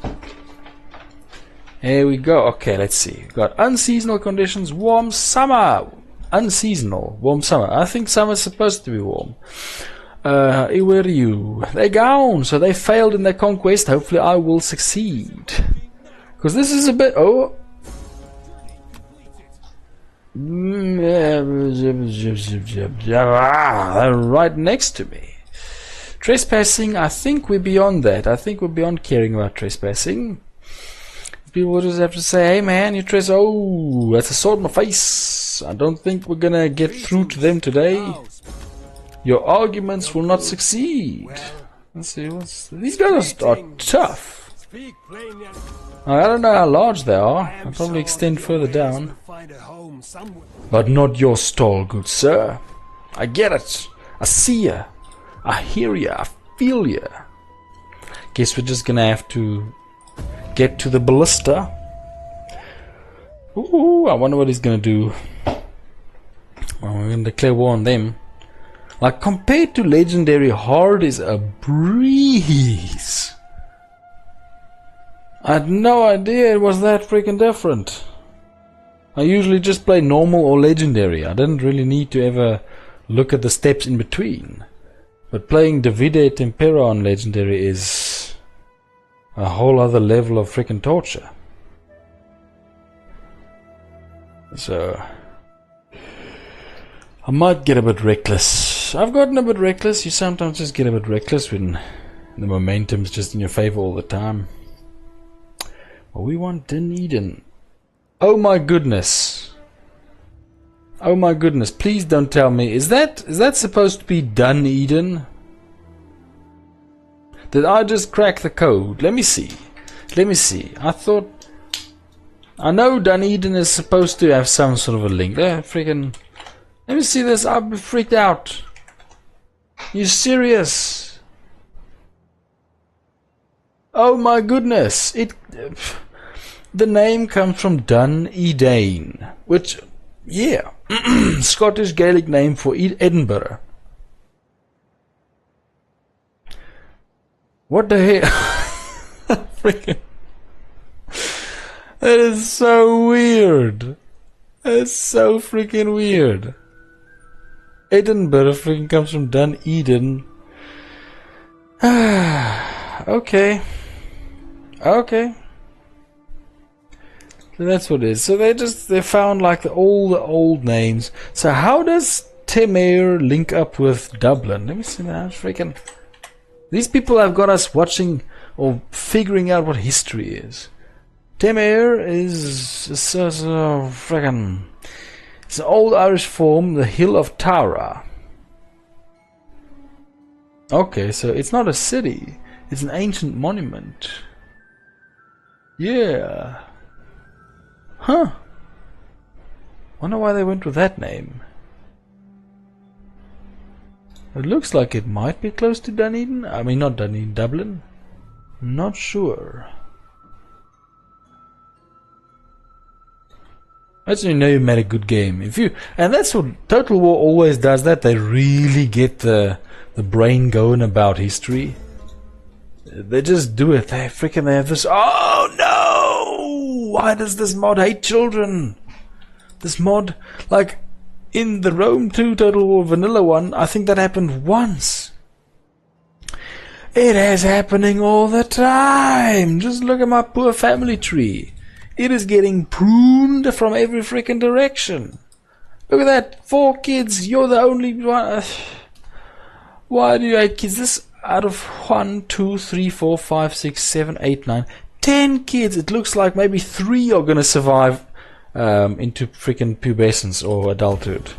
Here we go. Okay, let's see. We've got unseasonal conditions, warm summer. Unseasonal, warm summer. I think summer's supposed to be warm. Where are you? They're gone, so they failed in their conquest. Hopefully I will succeed. Because this is a bit... Oh. They're right next to me. Trespassing, I think we're beyond that. I think we're beyond caring about trespassing. People will just have to say, hey man, you trespass. Oh, that's a sword in my face. I don't think we're gonna get through to them today. Your arguments will not succeed. Let's see, these guys are tough. I don't know how large they are. I'll probably extend further down. But not your stall, good sir. I get it. I see ya. I hear ya. I feel ya. Guess we're just gonna have to get to the ballista. Ooh, I wonder what he's gonna do. Well, we're gonna declare war on them. Like, compared to Legendary, Hard is a breeze. I had no idea it was that freaking different. I usually just play normal or Legendary. I didn't really need to ever look at the steps in between. But playing Divide et Impera on Legendary is a whole other level of freaking torture. So I might get a bit reckless. I've gotten a bit reckless. You sometimes just get a bit reckless when the momentum's just in your favor all the time. Well, we want Dunedin. Oh my goodness. Oh my goodness. Please don't tell me. Is that supposed to be Dunedin? Did I just crack the code? Let me see. Let me see. I know Dunedin is supposed to have some sort of a link. Freaking. Let me see this. I'll be freaked out. You serious? Oh my goodness. The name comes from Dunedin, which, yeah, Scottish Gaelic name for Edinburgh. What the hell? Freaking. That is so weird. That's so freaking weird. Edinburgh freaking comes from Dunedin. Okay. Okay. So that's what it is. So they found like all the old names. So how does Temere link up with Dublin? Let me see that. Freaking. These people have got us watching or figuring out what history is. Temere is freaking. It's an old Irish form, the Hill of Tara. Okay, so it's not a city. It's an ancient monument. Yeah. Huh. Wonder why they went with that name. It looks like it might be close to Dunedin. I mean, not Dunedin, Dublin. Not sure. That's when you know you made a good game. And that's what Total War always does. That they really get the brain going about history. They just do it. They have this. Oh no! Why does this mod hate children? This mod, like in the Rome 2 Total War Vanilla one, I think that happened once. It is happening all the time. Just look at my poor family tree. It is getting pruned from every freaking direction. Look at that. 4 kids. You're the only one. Why do you hate kids? This out of 1, 2, 3, 4, 5, 6, 7, 8, 9, 10 kids. It looks like maybe 3 are gonna survive into freaking pubescence or adulthood.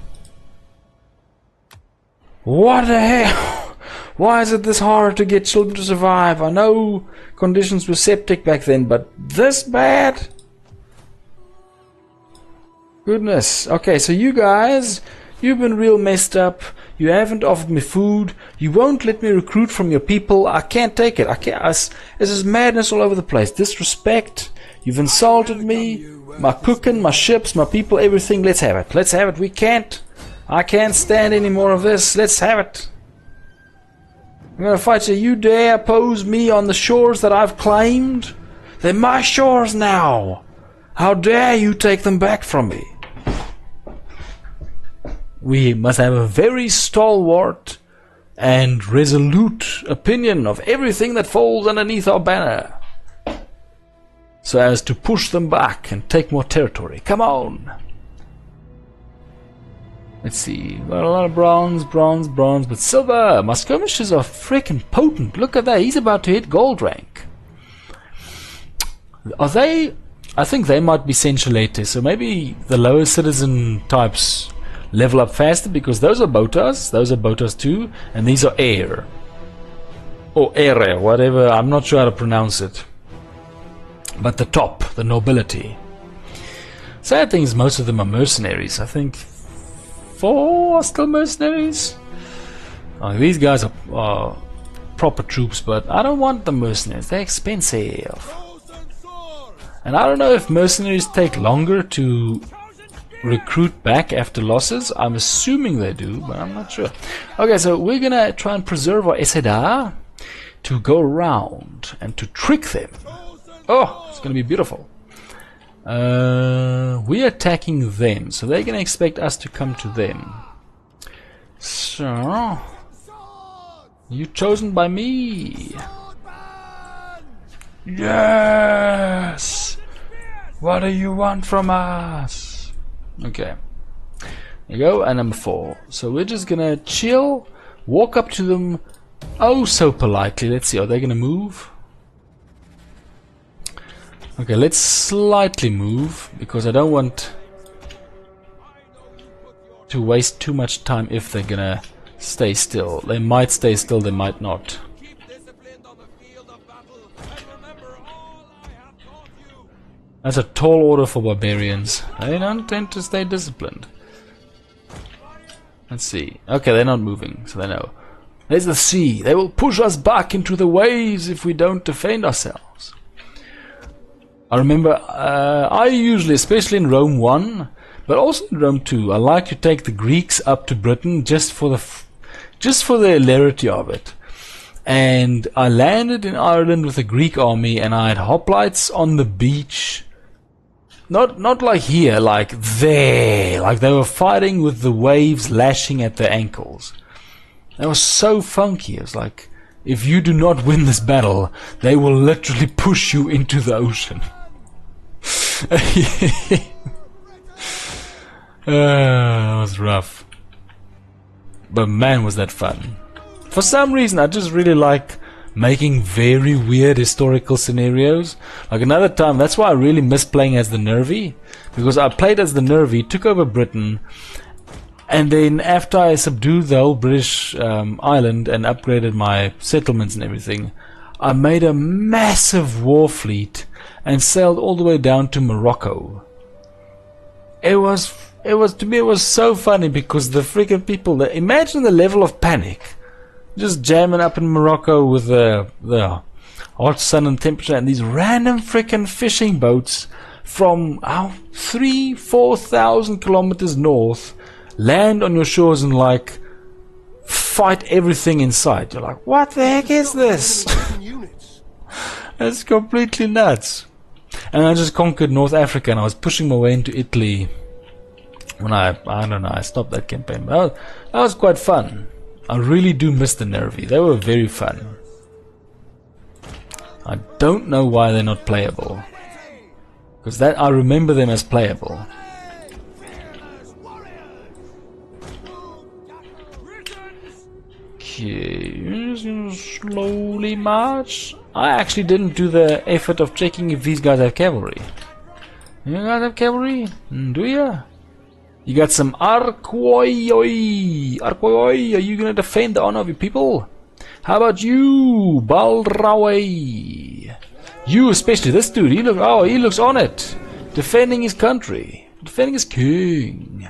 What the hell? Why is it this hard to get children to survive? I know conditions were septic back then, but this bad? Goodness. Okay, so you guys, you've been real messed up. You haven't offered me food. You won't let me recruit from your people. I can't take it. I can't. This is madness all over the place. Disrespect. You've insulted me. My cooking, my ships, my people, everything. Let's have it. Let's have it. We can't. I can't stand any more of this. Let's have it. I'm gonna fight you. You dare oppose me on the shores that I've claimed? They're my shores now. How dare you take them back from me? We must have a very stalwart and resolute opinion of everything that falls underneath our banner, so as to push them back and take more territory. Come on! Let's see. Got a lot of bronze, but silver! My skirmishers are freaking potent. Look at that. He's about to hit gold rank. Are they? I think they might be Centralated, so maybe the lower citizen types level up faster, because those are Botas too, and these are air. Or air, whatever, I'm not sure how to pronounce it. But the top, the nobility. Sad thing is most of them are mercenaries. I think 4 are still mercenaries. Oh, these guys are proper troops, but I don't want the mercenaries. They're expensive. And I don't know if mercenaries take longer to recruit back after losses. I'm assuming they do, but I'm not sure. Okay, so we're gonna try and preserve our Eseda to go around and to trick them. Oh, it's gonna be beautiful. We're attacking them, so they're gonna expect us to come to them. So, you chosen by me. Yes! What do you want from us? Okay. There you go, and number 4. So we're just gonna chill, walk up to them, oh so politely. Let's see, are they gonna move? Okay, let's slightly move, because I don't want to waste too much time if they're gonna stay still. They might stay still, they might not. That's a tall order for barbarians. They don't tend to stay disciplined. Let's see. Okay, they're not moving, so they know. There's the sea. They will push us back into the waves if we don't defend ourselves. I remember, I usually, especially in Rome 1, but also in Rome 2, I like to take the Greeks up to Britain just for the hilarity of it. And I landed in Ireland with a Greek army, and I had hoplites on the beach. Not like here, like there. Like they were fighting with the waves lashing at their ankles. That was so funky. It was like, if you do not win this battle, they will literally push you into the ocean. That was rough. But man, was that fun. For some reason, I just really like making very weird historical scenarios. Like another time, that's why I really miss playing as the Nervi, because I played as the Nervi, took over Britain, and then after I subdued the whole British island and upgraded my settlements and everything, I made a massive war fleet and sailed all the way down to Morocco. It was to me, it was so funny, because the freaking people, imagine the level of panic. Just jamming up in Morocco with the hot sun and temperature, and these random freaking fishing boats from 3,000-4,000 kilometers north land on your shores and like fight everything in sight. You're like, what the heck is this? It's completely nuts. And I just conquered North Africa, and I was pushing my way into Italy when I don't know, I stopped that campaign. But that was quite fun. I really do miss the Nervi. They were very fun. I don't know why they're not playable, because that I remember them as playable. Okay, slowly march. I actually didn't do the effort of checking if these guys have cavalry. You guys have cavalry? Do you? You got some Arquoyoi. Arquoyoi, are you gonna defend the honor of your people? How about you, Balrawe? You, especially this dude. He looks on it, defending his country, defending his king.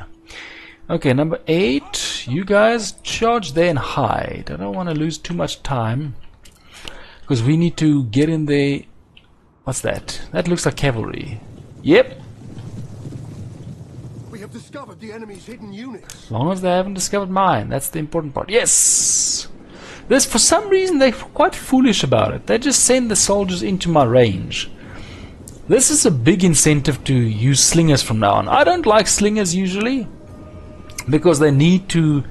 Okay, number 8. You guys charge there and hide. I don't want to lose too much time, because we need to get in there. What's that? That looks like cavalry. Yep. Discovered the enemy's hidden units. As long as they haven't discovered mine, that's the important part. Yes! This, for some reason, they're quite foolish about it. They just send the soldiers into my range. This is a big incentive to use slingers from now on. I don't like slingers usually, because they need to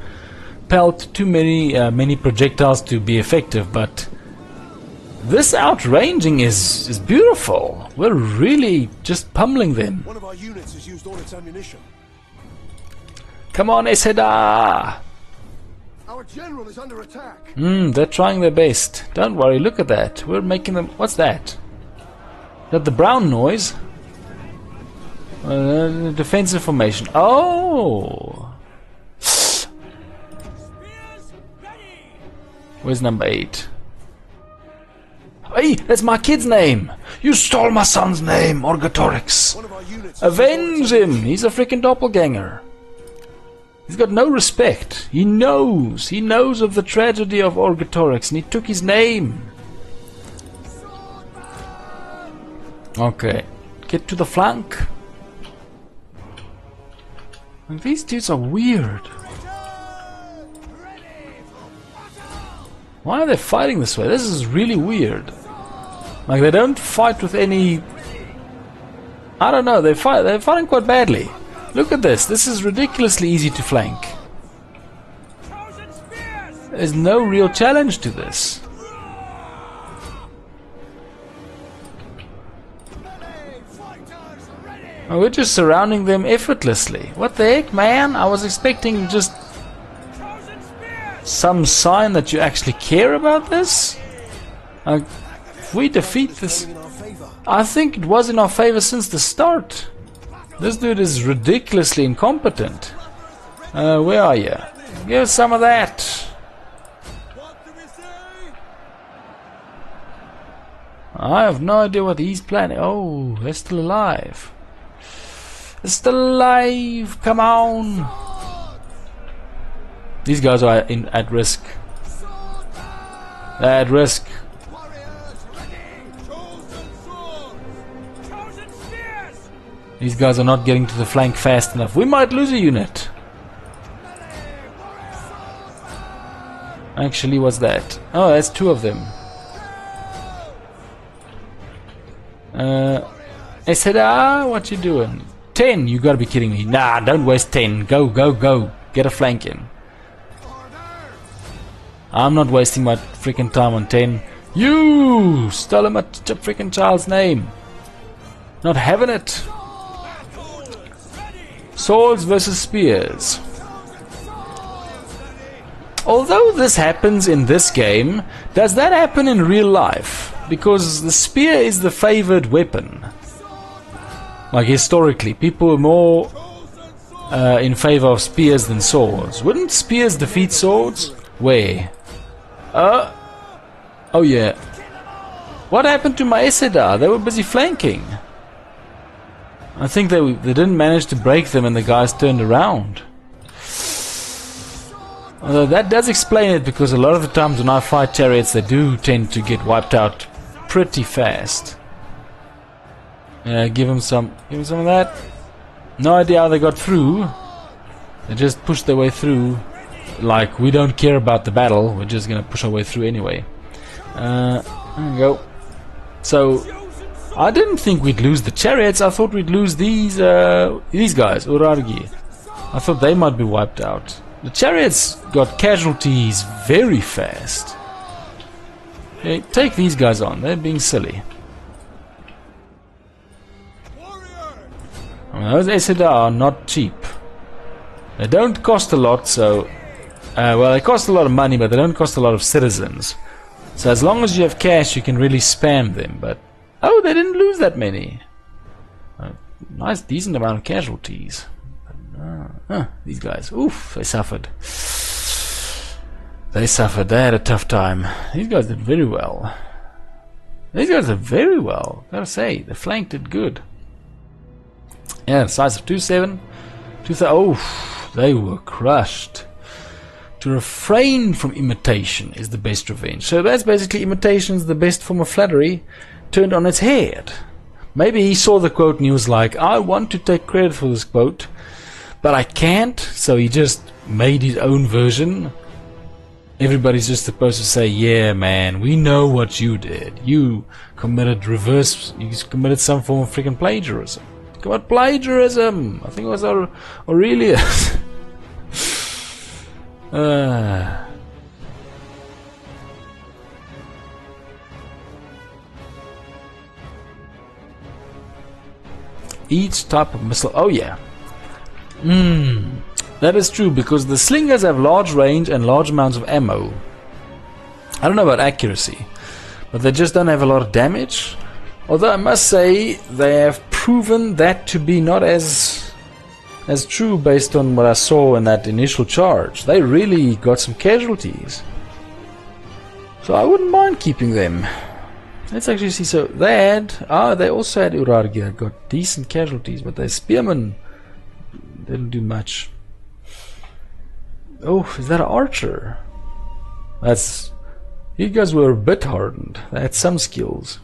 pelt too many projectiles to be effective, but this outranging is beautiful. We're really just pummeling them. One of our units has used all its ammunition. Come on, Eseda! Our general is under attack. They're trying their best. Don't worry, look at that. We're making them... What's that? Is that the brown noise? Defensive formation. Oh! Where's number 8? Hey, that's my kid's name! You stole my son's name, Orgatorix! Avenge him! He's a freaking doppelganger! He's got no respect. He knows. He knows of the tragedy of Orgetorix, and he took his name. Okay. Get to the flank. And these dudes are weird. Why are they fighting this way? This is really weird. Like, they don't fight with any... I don't know, they're fighting quite badly. Look at this. This is ridiculously easy to flank. There's no real challenge to this. Oh, we're just surrounding them effortlessly. What the heck, man? I was expecting just some sign that you actually care about this. If we defeat this... I think it was in our favor since the start. This dude is ridiculously incompetent. Where are you? Give us some of that. I have no idea what he's planning. Oh, they're still alive. They're still alive. Come on. These guys are at risk. They're at risk. These guys are not getting to the flank fast enough. We might lose a unit. Actually, what's that? Oh, that's 2 of them. I said, what you doing? 10? You gotta be kidding me. Nah, don't waste 10. Go, go, go. Get a flank in. I'm not wasting my freaking time on 10. You stole him a freaking child's name. Not having it. Swords versus spears. Although this happens in this game, does that happen in real life? Because the spear is the favored weapon. Like historically, people were more in favor of spears than swords. Wouldn't spears defeat swords? Where? Oh yeah. What happened to my Eseda? They were busy flanking. I think they didn't manage to break them and the guys turned around. Although that does explain it, because a lot of the times when I fight chariots, they do tend to get wiped out pretty fast. Give them some of that. No idea how they got through. They just pushed their way through. Like, we don't care about the battle, we're just gonna push our way through anyway. There we go. So I didn't think we'd lose the chariots. I thought we'd lose these guys, Urargi. I thought they might be wiped out. The chariots got casualties very fast. Okay, take these guys on. They're being silly. Those Eseda are not cheap. They don't cost a lot, so... well, they cost a lot of money, but they don't cost a lot of citizens. So as long as you have cash, you can really spam them, but... Oh, they didn't lose that many. Nice, decent amount of casualties. These guys, oof, they suffered. They suffered, they had a tough time. These guys did very well. These guys did very well, gotta say, the flank did good. Yeah, size of 2-7. Oh, they were crushed. To refrain from imitation is the best revenge. So that's basically imitation is the best form of flattery turned on its head. Maybe he saw the quote and he was like, I want to take credit for this quote, but I can't, so he just made his own version. Everybody's just supposed to say, yeah man, we know what you did. You committed some form of freaking plagiarism. What plagiarism? I think it was Aurelius. Each type of missile. Oh yeah. That is true, because the slingers have large range and large amounts of ammo. I don't know about accuracy, but they just don't have a lot of damage. Although I must say they have proven that to be not as true based on what I saw in that initial charge. They really got some casualties. So I wouldn't mind keeping them. Let's actually see. So they also had Urargi that got decent casualties, but their spearmen didn't do much. Oh, is that an archer? That's... You guys were a bit hardened. They had some skills.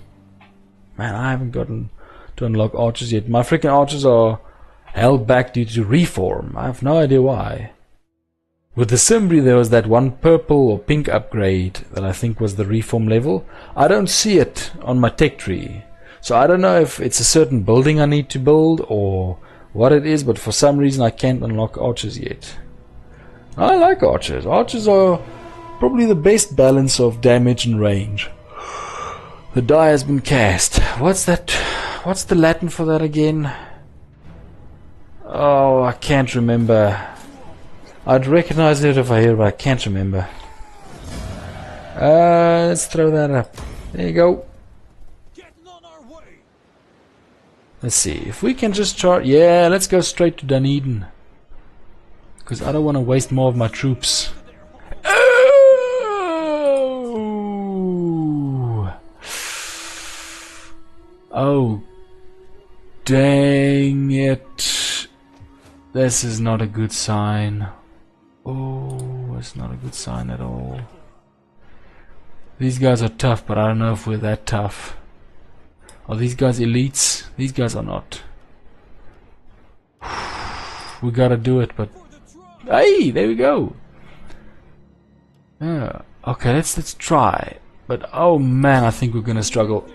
Man, I haven't gotten to unlock archers yet. My freaking archers are held back due to reform. I have no idea why. With the Simbri there was that one purple or pink upgrade that I think was the reform level. I don't see it on my tech tree. So I don't know if it's a certain building I need to build or what it is, but for some reason I can't unlock archers yet. I like archers. Archers are probably the best balance of damage and range. The die has been cast. What's that? What's the Latin for that again? Oh, I can't remember. I'd recognize it if I hear it, but I can't remember. Let's throw that up. There you go. Let's see if we can just charge. Yeah, let's go straight to Dunedin, because I don't want to waste more of my troops. Oh, dang it. This is not a good sign. Oh, it's not a good sign at all. These guys are tough, but I don't know if we're that tough. Are these guys elites? These guys are not. We gotta do it, but... Hey, there we go. Yeah. Okay, let's try. But, oh man, I think we're gonna struggle.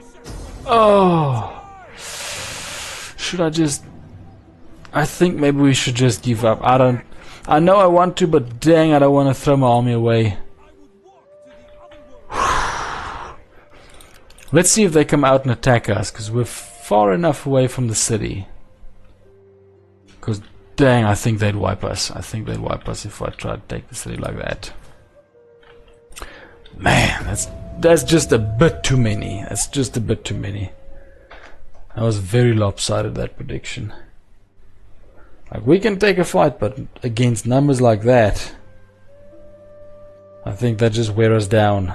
Oh, should I just... I think maybe we should just give up. I know I want to, but dang, I don't want to throw my army away. Let's see if they come out and attack us, because we're far enough away from the city. Because dang, I think they'd wipe us. I think they'd wipe us if I try to take the city like that. Man, that's just a bit too many. That's just a bit too many. That was very lopsided, that prediction. Like, we can take a fight, but against numbers like that, I think that just wear us down.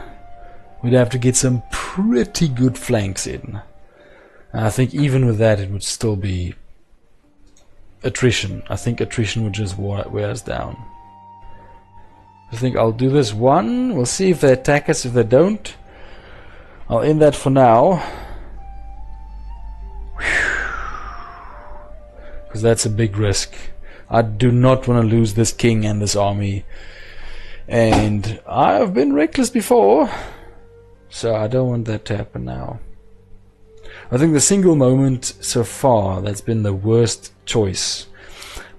We'd have to get some pretty good flanks in. And I think even with that, it would still be attrition. I think attrition would just wear us down. I think I'll do this one. We'll see if they attack us. If they don't, I'll end that for now. Because that's a big risk. I do not want to lose this king and this army. And I've been reckless before, so I don't want that to happen now. I think the single moment so far that's been the worst choice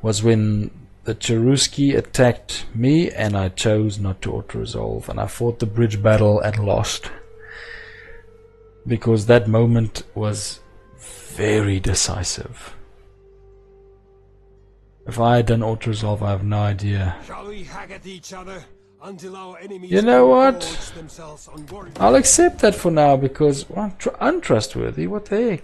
was when the Cheruski attacked me and I chose not to auto-resolve, and I fought the bridge battle and lost. Because that moment was very decisive. If I had done auto-resolve, I have no idea. Shall we hack at each other until our enemies... You know what? I'll accept that for now, because untrustworthy, what the heck?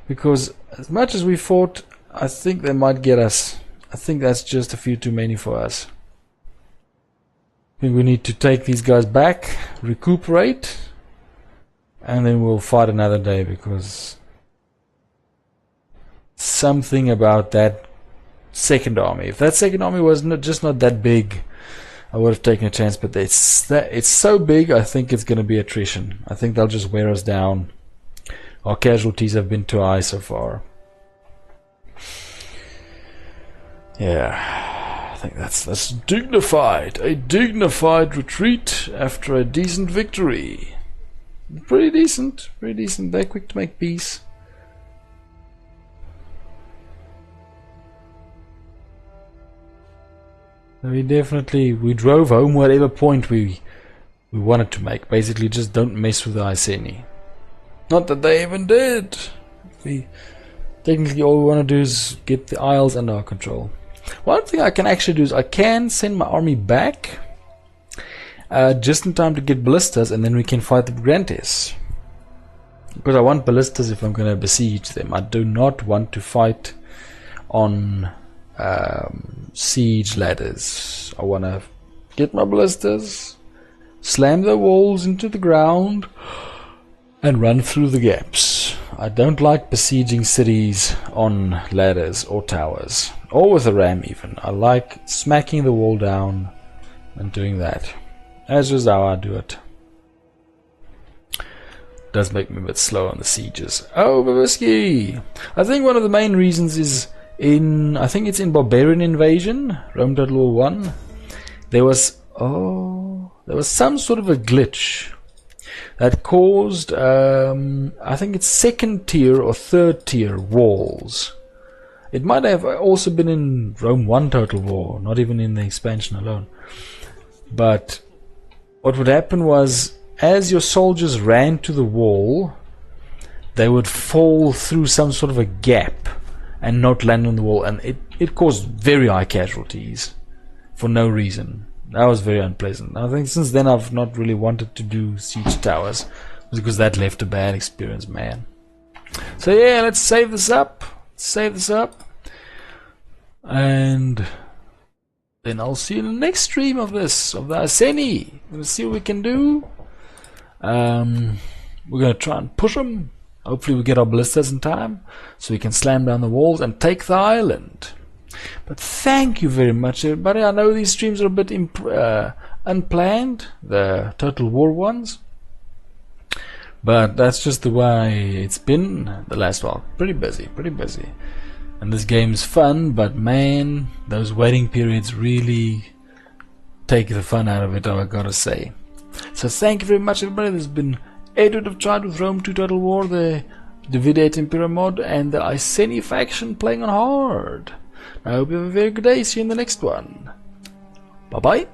Because as much as we fought, I think they might get us. I think that's just a few too many for us. I think we need to take these guys back, recuperate, and then we'll fight another day, because something about that second army. If that second army was just not that big, I would have taken a chance, but it's so big, I think it's going to be attrition. I think they'll just wear us down. Our casualties have been too high so far. Yeah, I think that's dignified. A dignified retreat after a decent victory. Pretty decent, pretty decent. They're quick to make peace. We drove home whatever point we wanted to make. Basically, just don't mess with the Iceni. Not that they even did. Technically, all we want to do is get the Isles under our control. One thing I can actually do is I can send my army back just in time to get ballistas, and then we can fight the Grantes. Because I want ballistas if I'm going to besiege them. I do not want to fight on siege ladders. I want to get my ballistas, slam the walls into the ground, and run through the gaps. I don't like besieging cities on ladders or towers, or with a ram even. I like smacking the wall down and doing that. That's just how I do it. Does make me a bit slow on the sieges. Oh, Babisky! I think one of the main reasons is I think it's in Barbarian Invasion, Rome Total War 1. There was some sort of a glitch that caused, I think it's second tier or third tier walls. It might have also been in Rome 1 Total War, not even in the expansion alone. But what would happen was, as your soldiers ran to the wall, they would fall through some sort of a gap and not land on the wall, and it caused very high casualties for no reason. That was very unpleasant. I think since then I've not really wanted to do siege towers, because that left a bad experience, man. So yeah, let's save this up. And then I'll see you in the next stream of this, of the Iceni. We're gonna see what we can do. We're gonna try and push them. Hopefully we get our ballistas in time, so we can slam down the walls and take the island. But thank you very much, everybody. I know these streams are a bit unplanned, the Total War ones, but that's just the way it's been the last while. Pretty busy. And this game's fun, but man, those waiting periods really take the fun out of it, I gotta say. So thank you very much, everybody. This has been Edward of Tried with Rome 2 Total War, the Divided Impera mod, and the Iceni faction playing on hard. I hope you have a very good day. See you in the next one. Bye bye.